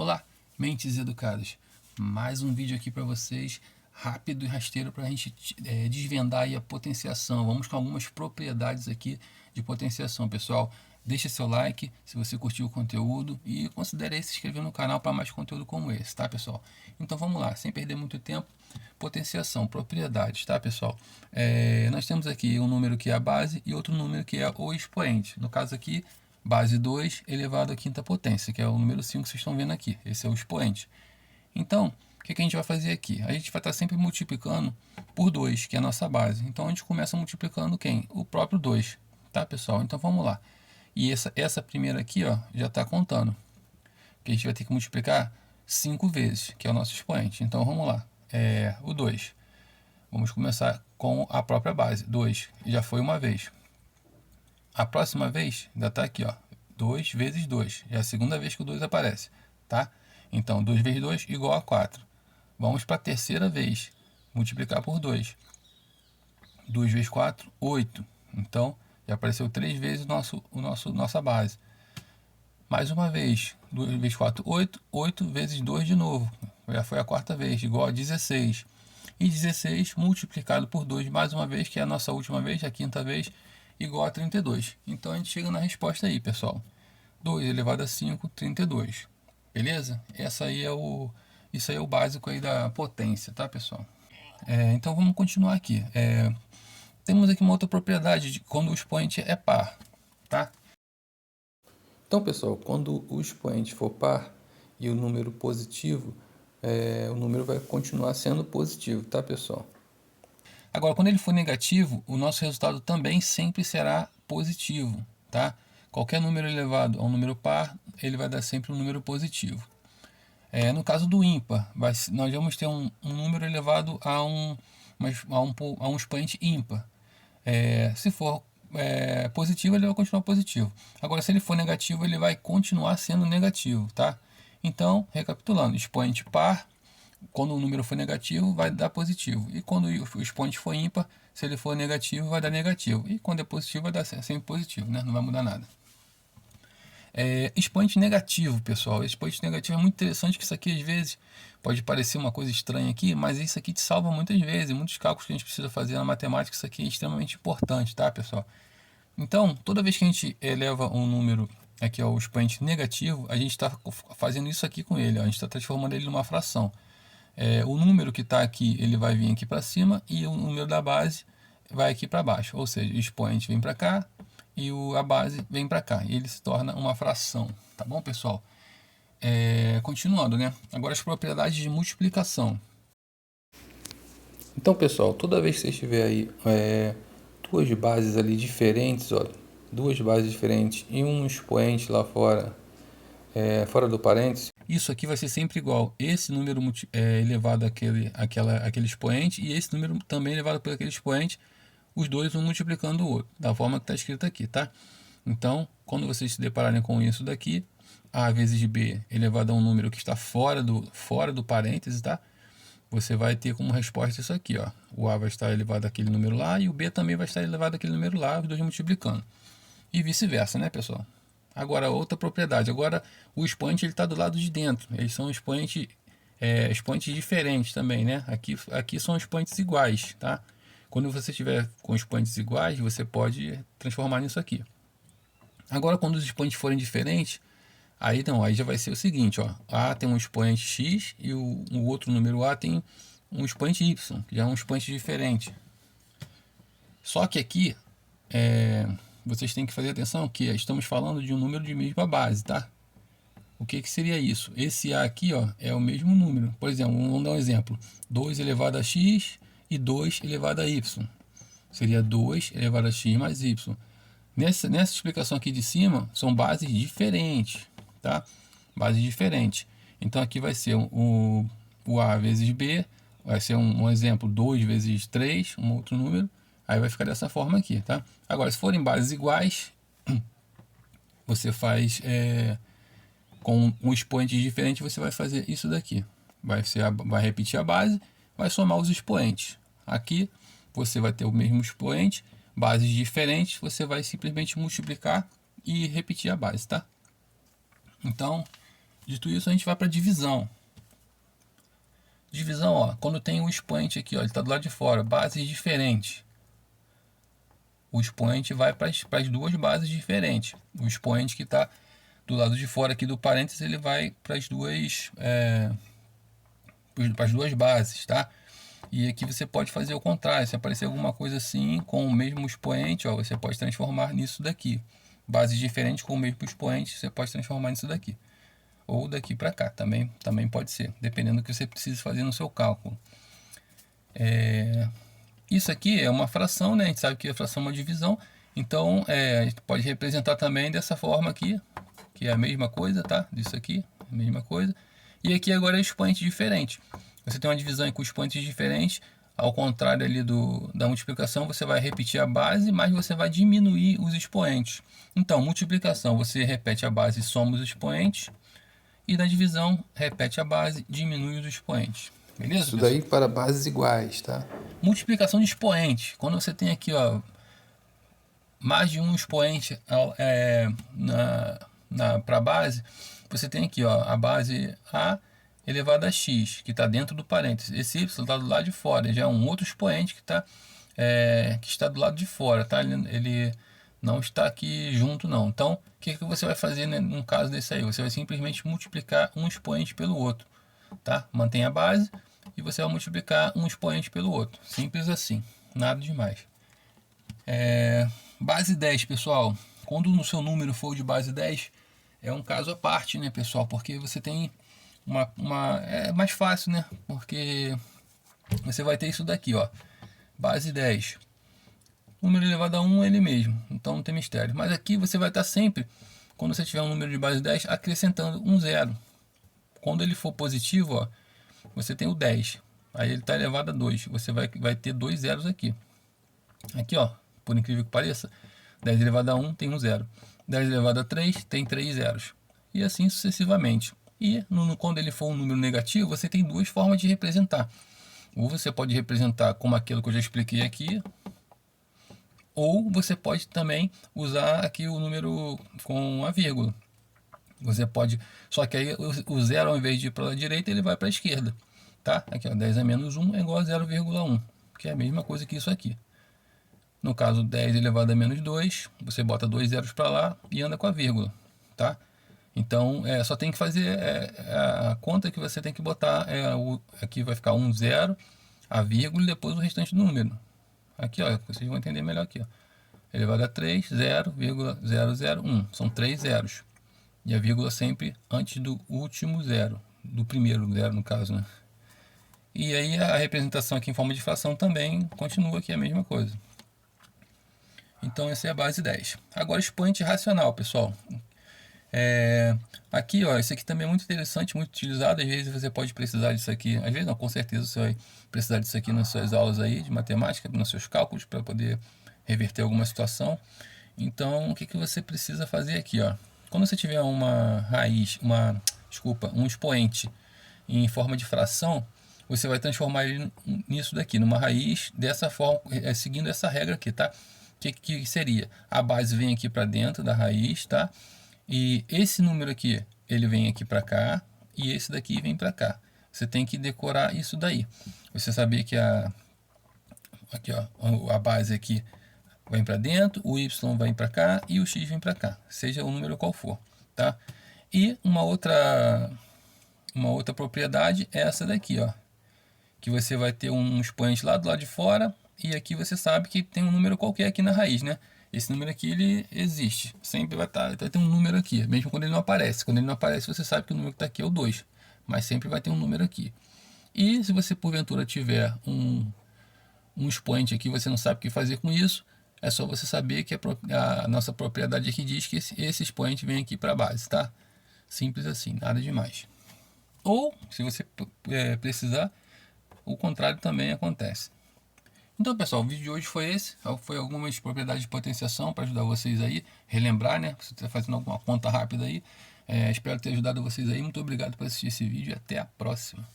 Olá, mentes educadas. Mais um vídeo aqui para vocês, rápido e rasteiro para a gente desvendar aí a potenciação. Vamos com algumas propriedades aqui de potenciação, pessoal. Deixa seu like se você curtiu o conteúdo e considere aí se inscrever no canal para mais conteúdo como esse, tá, pessoal? Então vamos lá, sem perder muito tempo. Potenciação, propriedades, tá, pessoal? Nós temos aqui um número que é a base e outro número que é o expoente. No caso aqui, base 2 elevado à quinta potência, que é o número 5 que vocês estão vendo aqui. Esse é o expoente. Então, o que a gente vai fazer aqui? A gente vai estar sempre multiplicando por 2, que é a nossa base. Então, a gente começa multiplicando quem? O próprio 2, tá, pessoal? Então, vamos lá. E essa primeira aqui, ó, já está contando. Que a gente vai ter que multiplicar 5 vezes, que é o nosso expoente. Então, vamos lá. O 2. Vamos começar com a própria base. 2 já foi uma vez. A próxima vez, ainda está aqui, ó, 2 vezes 2. É a segunda vez que o 2 aparece, tá? Então, 2 vezes 2 igual a 4. Vamos para a terceira vez, multiplicar por 2. 2 vezes 4, 8. Então, já apareceu 3 vezes nossa base. Mais uma vez, 2 vezes 4, 8. 8 vezes 2 de novo. Já foi a quarta vez, igual a 16. E 16 multiplicado por 2 mais uma vez, que é a nossa última vez, a quinta vez, igual a 32. Então a gente chega na resposta aí, pessoal. 2 elevado a 5, 32. Beleza? Isso aí é o básico aí da potência, tá, pessoal? Então vamos continuar aqui. Temos aqui uma outra propriedade de quando o expoente é par, tá? Então, pessoal, quando o expoente for par e o número positivo, o número vai continuar sendo positivo, tá, pessoal? Agora, quando ele for negativo, o nosso resultado também sempre será positivo, tá? Qualquer número elevado a um número par, ele vai dar sempre um número positivo. No caso do ímpar, nós vamos ter um número elevado a um expoente ímpar. Se for positivo, ele vai continuar positivo. Agora, se ele for negativo, ele vai continuar sendo negativo, tá? Então, recapitulando, expoente par, quando o número for negativo, vai dar positivo. E quando o expoente for ímpar, se ele for negativo, vai dar negativo. E quando é positivo, vai dar sempre positivo, né? Não vai mudar nada. Expoente negativo, pessoal. Expoente negativo é muito interessante, que isso aqui às vezes pode parecer uma coisa estranha aqui, mas isso aqui te salva muitas vezes. Muitos cálculos que a gente precisa fazer na matemática, isso aqui é extremamente importante, tá, pessoal? Então, toda vez que a gente eleva um número aqui ao expoente negativo, a gente está fazendo isso aqui com ele, ó. A gente está transformando ele numa fração. O número que está aqui, ele vai vir aqui para cima e o número da base vai aqui para baixo. Ou seja, o expoente vem para cá e a base vem para cá. E ele se torna uma fração. Tá bom, pessoal? Continuando, né? Agora as propriedades de multiplicação. Então, pessoal, toda vez que você tiver aí duas bases ali diferentes, ó, duas bases diferentes e um expoente lá fora, fora do parênteses, isso aqui vai ser sempre igual. Esse número elevado àquele expoente e esse número também elevado por aquele expoente, os dois um multiplicando o outro, da forma que está escrito aqui, tá? Então, quando vocês se depararem com isso daqui, a vezes b elevado a um número que está fora do parêntese, tá? Você vai ter como resposta isso aqui, ó. O a vai estar elevado àquele número lá e o b também vai estar elevado àquele número lá, os dois multiplicando. E vice-versa, né, pessoal? Agora, outra propriedade. Agora, o expoente está do lado de dentro. Eles são expoentes diferentes também, né? Aqui são expoentes iguais, tá? Quando você tiver com expoentes iguais, você pode transformar nisso aqui. Agora, quando os expoentes forem diferentes, aí já vai ser o seguinte, ó. A tem um expoente x e o outro número a tem um expoente y, que já é um expoente diferente. Só que aqui, vocês têm que fazer atenção que estamos falando de um número de mesma base, tá? O que seria isso? Esse a aqui, ó, é o mesmo número. Por exemplo, vamos dar um exemplo. 2 elevado a x e 2 elevado a y. Seria 2 elevado a x mais y. Nessa explicação aqui de cima, são bases diferentes, tá? Bases diferentes. Então, aqui vai ser o a vezes b, vai ser um exemplo, 2 vezes 3, um outro número. Aí vai ficar dessa forma aqui, tá? Agora, se forem bases iguais, você faz com um expoente diferente, você vai fazer isso daqui. Vai repetir a base, vai somar os expoentes. Aqui, você vai ter o mesmo expoente, bases diferentes, você vai simplesmente multiplicar e repetir a base, tá? Então, Dito isso, a gente vai para divisão. Divisão, ó, quando tem o expoente aqui, ó, ele está do lado de fora, bases diferentes. O expoente vai para as duas bases diferentes. O expoente que está do lado de fora aqui do parênteses, ele vai para as duas bases, tá? E aqui você pode fazer o contrário. Se aparecer alguma coisa assim com o mesmo expoente, ó, você pode transformar nisso daqui. Bases diferentes com o mesmo expoente, você pode transformar nisso daqui. Ou daqui para cá, também pode ser, dependendo do que você precise fazer no seu cálculo. Isso aqui é uma fração, né? A gente sabe que a fração é uma divisão. Então, a gente pode representar também dessa forma aqui, que é a mesma coisa, tá? Disso aqui, a mesma coisa. E aqui agora é expoente diferente. Você tem uma divisão com expoentes diferentes. Ao contrário ali da multiplicação, você vai repetir a base, mas você vai diminuir os expoentes. Então, multiplicação, você repete a base e soma os expoentes. E na divisão, repete a base, diminui os expoentes. Beleza? Isso daí para bases iguais, tá? Multiplicação de expoentes. Quando você tem aqui, ó, mais de um expoente para a base, você tem aqui, ó, a base A elevado a x, que está dentro do parênteses. Esse y está do lado de fora, já é um outro expoente que está do lado de fora, tá? Ele não está aqui junto, não. Então, o que você vai fazer, né, num caso desse aí? Você vai simplesmente multiplicar um expoente pelo outro, tá? Mantém a base e você vai multiplicar um expoente pelo outro. Simples assim, nada demais. Base 10, pessoal. Quando o seu número for de base 10, é um caso à parte, né, pessoal? Porque você tem é mais fácil, né? Porque você vai ter isso daqui, ó. Base 10. Número elevado a 1 é ele mesmo, então não tem mistério. Mas aqui você vai estar sempre, quando você tiver um número de base 10, acrescentando um zero. Quando ele for positivo, ó, você tem o 10. Aí ele está elevado a 2. Você vai ter dois zeros aqui. Aqui, ó, por incrível que pareça, 10 elevado a 1 tem um zero. 10 elevado a 3 tem 3 zeros. E assim sucessivamente. E quando ele for um número negativo, você tem duas formas de representar. Ou você pode representar como aquilo que eu já expliquei aqui, ou você pode também usar aqui o número com a vírgula. Você pode, só que aí o zero, ao invés de ir para a direita, ele vai para a esquerda, tá? Aqui, ó, 10 a menos 1 é igual a 0,1, que é a mesma coisa que isso aqui. No caso, 10 elevado a menos 2, você bota dois zeros para lá e anda com a vírgula, tá? Então, só tem que fazer a conta que você tem que botar. Aqui vai ficar 1, 0, a vírgula e depois o restante do número. Aqui, ó, vocês vão entender melhor aqui, ó. Elevado a 3, 0,001. São 3 zeros. E a vírgula sempre antes do último zero. Do primeiro zero, no caso, né? E aí a representação aqui em forma de fração também continua aqui a mesma coisa. Então, essa é a base 10. Agora, expoente racional, pessoal. Aqui, ó, esse aqui também é muito interessante, muito utilizado. Às vezes você pode precisar disso aqui, às vezes não, com certeza você vai precisar disso aqui nas suas aulas aí de matemática, nos seus cálculos, para poder reverter alguma situação. Então, o que você precisa fazer aqui, ó? Quando você tiver uma raiz, um expoente em forma de fração, você vai transformar ele nisso daqui, numa raiz, dessa forma, seguindo essa regra aqui, tá? Que seria? A base vem aqui para dentro da raiz, tá? E esse número aqui, ele vem aqui para cá, e esse daqui vem para cá. Você tem que decorar isso daí. Você saber que aqui, ó, a base aqui vem para dentro, o y vai para cá e o x vem para cá, seja o número qual for, tá? E uma outra propriedade é essa daqui, ó, que você vai ter um expoente lá do lado de fora, e aqui você sabe que tem um número qualquer aqui na raiz, né? Esse número aqui, ele existe. Sempre vai ter um número aqui, mesmo quando ele não aparece. Quando ele não aparece, você sabe que o número que está aqui é o 2. Mas sempre vai ter um número aqui. E se você, porventura, tiver um expoente aqui, você não sabe o que fazer com isso, é só você saber que a nossa propriedade aqui diz que esse expoente vem aqui para a base, tá? Simples assim, nada demais. Ou, se você precisar, o contrário também acontece. Então, pessoal, o vídeo de hoje foi esse. Foi algumas propriedades de potenciação para ajudar vocês aí, relembrar, né? Se você está fazendo alguma conta rápida aí. Espero ter ajudado vocês aí. Muito obrigado por assistir esse vídeo e até a próxima.